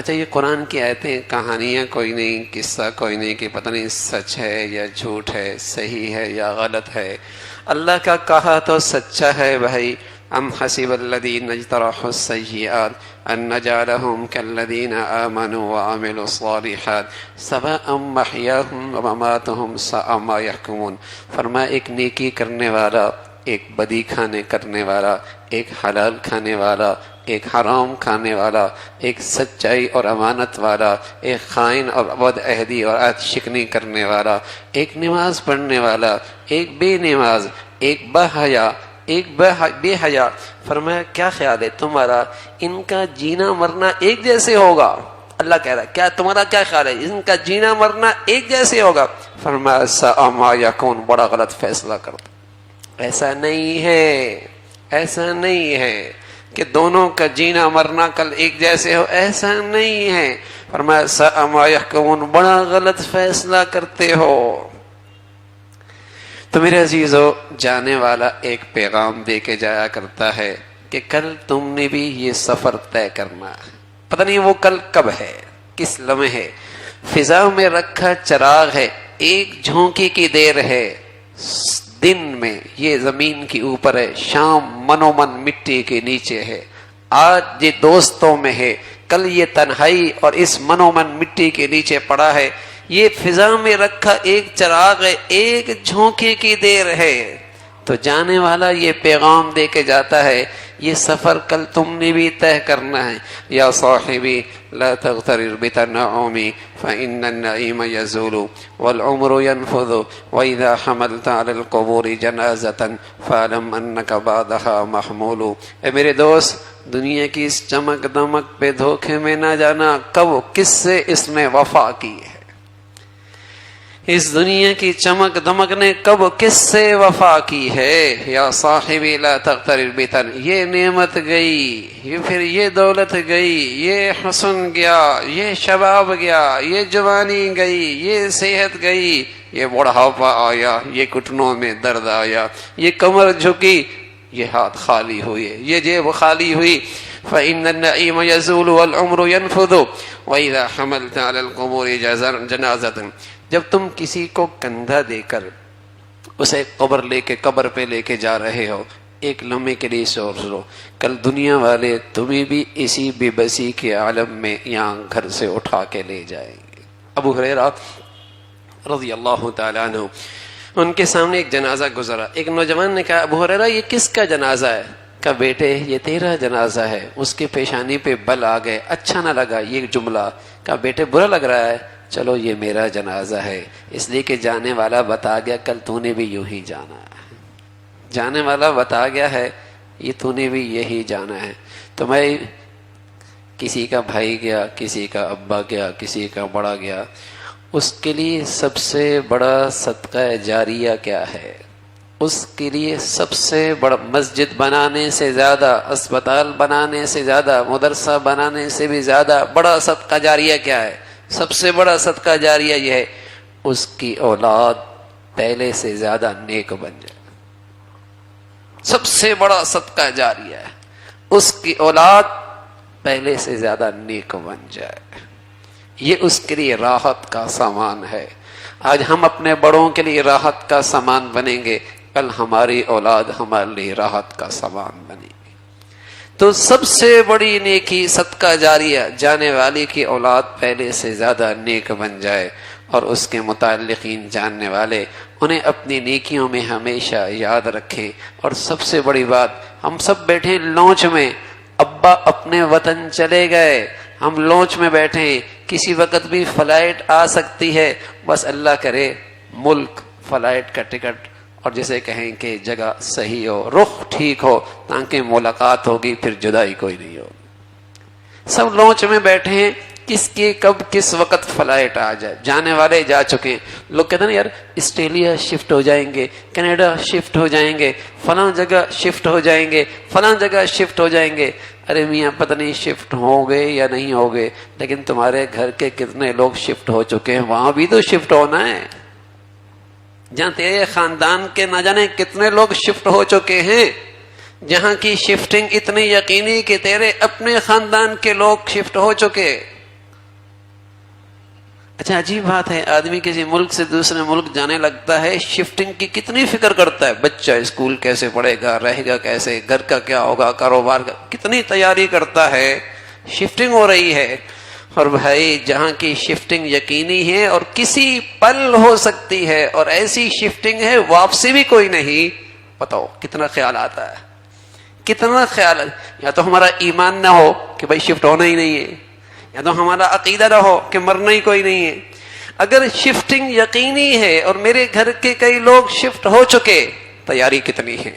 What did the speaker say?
اچھا یہ قرآن کی آیتیں کہانیاں کوئی نہیں، قصہ کوئی نہیں کہ پتہ نہیں سچ ہے یا جھوٹ ہے، صحیح ہے یا غلط ہے، اللہ کا کہا تو سچا ہے بھائی۔ ام حسب الذین اجترحوا السیئات ان نجعلہم کالذین آمنوا وعملوا الصالحات سواء محیاہم ومماتہم ساء ما یحکمون۔ فرمایا ایک نیکی کرنے والا، ایک بدی کرنے والا، ایک حلال کھانے والا، ایک حرام کھانے والا، ایک سچائی اور امانت والا، ایک خائن اور بد عہدی اور عہد شکنی کرنے والا، ایک نماز پڑھنے والا، ایک بے نماز، ایک باحیا، ایک بے حیا۔ فرمایا کیا خیال ہے تمہارا، ان کا جینا مرنا ایک جیسے ہوگا؟ اللہ کہہ رہا ہے کیا تمہارا کیا خیال ہے ان کا جینا مرنا ایک جیسے ہوگا؟ فرمایا ساء ما یکون، بڑا غلط فیصلہ کرتا۔ ایسا نہیں ہے، ایسا نہیں ہے کہ دونوں کا جینا مرنا کل ایک جیسے ہو، ایسا نہیں ہے۔ فرمایا ساء ما یحکمون، بڑا غلط فیصلہ کرتے ہو۔ تو میرے عزیزو، جانے والا ایک پیغام دے کے جایا کرتا ہے کہ کل تم نے بھی یہ سفر طے کرنا ہے، پتہ نہیں وہ کل کب ہے، کس لمحے۔ فضا میں رکھا چراغ ہے، ایک جھونکی کی دیر ہے، دن میں یہ زمین کے اوپر ہے، شام منو من مٹی کے نیچے ہے۔ آج یہ دوستوں میں ہے، کل یہ تنہائی اور اس منو من مٹی کے نیچے پڑا ہے۔ یہ فضا میں رکھا ایک چراغ ہے، ایک جھونکے کی دیر ہے۔ تو جانے والا یہ پیغام دے کے جاتا ہے یہ سفر کل تم نے بھی طے کرنا ہے۔ یا صاحبی لا تغترر بتنعم فإن النعيم يزول والعمر ينفذ وإذا حملت على القبور جنازة فاعلم أنك بعدها محمول۔ اے میرے دوست، دنیا کی اس چمک دمک پہ دھوکے میں نہ جانا، کب کس سے اس نے وفا کی ہے۔ اس دنیا کی چمک دمک نے کب کس سے وفا کی ہے۔ یا صاحبی لا تغترر بتن، یہ نعمت گئی، یہ پھر یہ دولت گئی، یہ حسن گیا، یہ شباب گیا، یہ جوانی گئی، یہ صحت گئی، یہ بڑھاپا آیا، یہ گھٹنوں میں درد آیا، یہ کمر جھکی، یہ ہاتھ خالی ہوئے، یہ جیب خالی ہوئی۔ فإن النعيم يزول والعمر ينفذ وإذا حملت على القبور جنازة۔ جب تم کسی کو کندھا دے کر اسے قبر پہ لے کے جا رہے ہو، ایک لمحے کے لیے سوچ لو کل دنیا والے تمہیں بھی اسی بے بسی کے عالم میں یہاں گھر سے اٹھا کے لے جائیں گے۔ ابو ہریرہ رضی اللہ تعالیٰ عنہ، ان کے سامنے ایک جنازہ گزرا۔ ایک نوجوان نے کہا ابو ہریرہ یہ کس کا جنازہ ہے؟ کہا بیٹے یہ تیرا جنازہ ہے۔ اس کے پیشانی پہ بل آ گئے، اچھا نہ لگا یہ جملہ۔ کہا بیٹے برا لگ رہا ہے؟ چلو یہ میرا جنازہ ہے، اس لیے کہ جانے والا بتا گیا کل تو نے بھی یوں ہی جانا ہے۔ جانے والا بتا گیا ہے یہ تو نے بھی یہی جانا ہے۔ تو میں کسی کا بھائی گیا، کسی کا ابا گیا، کسی کا بڑا گیا، اس کے لیے سب سے بڑا صدقہ جاریہ کیا ہے؟ اس کے لیے سب سے بڑا مسجد بنانے سے زیادہ، اسپتال بنانے سے زیادہ، مدرسہ بنانے سے بھی زیادہ بڑا صدقہ جاریہ کیا ہے؟ سب سے بڑا صدقہ جاریہ یہ ہے اس کی اولاد پہلے سے زیادہ نیک بن جائے۔ سب سے بڑا صدقہ جاریہ ہے اس کی اولاد پہلے سے زیادہ نیک بن جائے۔ یہ اس کے لیے راحت کا سامان ہے۔ آج ہم اپنے بڑوں کے لیے راحت کا سامان بنیں گے، کل ہماری اولاد ہمارے لیے راحت کا سامان بنے گی۔ تو سب سے بڑی نیکی صدقہ جاریہ، جانے والی کی اولاد پہلے سے زیادہ نیک بن جائے، اور اس کے متعلقین جاننے والے انہیں اپنی نیکیوں میں ہمیشہ یاد رکھیں۔ اور سب سے بڑی بات، ہم سب بیٹھے لانچ میں، ابا اپنے وطن چلے گئے، ہم لانچ میں بیٹھے ہیں، کسی وقت بھی فلائٹ آ سکتی ہے، بس اللہ کرے ملک، فلائٹ کا ٹکٹ اور جسے کہیں کہ جگہ صحیح ہو، رخ ٹھیک ہو، تاکہ ملاقات ہوگی، پھر جدائی کوئی نہیں ہوگی۔ سب لانچ میں بیٹھے ہیں، کس کی کب کس وقت فلائٹ آ جائے۔ جانے والے جا چکے ہیں، لوگ کہتے ہیں یار آسٹریلیا شفٹ ہو جائیں گے، کینیڈا شفٹ ہو جائیں گے، فلاں جگہ شفٹ ہو جائیں گے، فلاں جگہ شفٹ ہو جائیں گے۔ ارے میاں پتہ نہیں شفٹ ہوں گے یا نہیں ہوں گے، لیکن تمہارے گھر کے کتنے لوگ شفٹ ہو چکے ہیں، وہاں بھی تو شفٹ ہونا ہے۔ جہاں تیرے خاندان کے نہ جانے کتنے لوگ شفٹ ہو چکے ہیں، جہاں کی شفٹنگ اتنی یقینی کہ تیرے اپنے خاندان کے لوگ شفٹ ہو چکے۔ اچھا عجیب بات ہے، آدمی کسی ملک سے دوسرے ملک جانے لگتا ہے، شفٹنگ کی کتنی فکر کرتا ہے، بچہ اسکول کیسے پڑھے گا، رہے گا کیسے، گھر کا کیا ہوگا، کاروبار کا کتنی تیاری کرتا ہے، شفٹنگ ہو رہی ہے۔ اور بھائی جہاں کی شفٹنگ یقینی ہے اور کسی پل ہو سکتی ہے، اور ایسی شفٹنگ ہے واپسی بھی کوئی نہیں، بتاؤ کتنا خیال آتا ہے، کتنا خیال۔ یا تو ہمارا ایمان نہ ہو کہ بھائی شفٹ ہونا ہی نہیں ہے، یا تو ہمارا عقیدہ نہ ہو کہ مرنا ہی کوئی نہیں ہے۔ اگر شفٹنگ یقینی ہے اور میرے گھر کے کئی لوگ شفٹ ہو چکے، تیاری کتنی ہے۔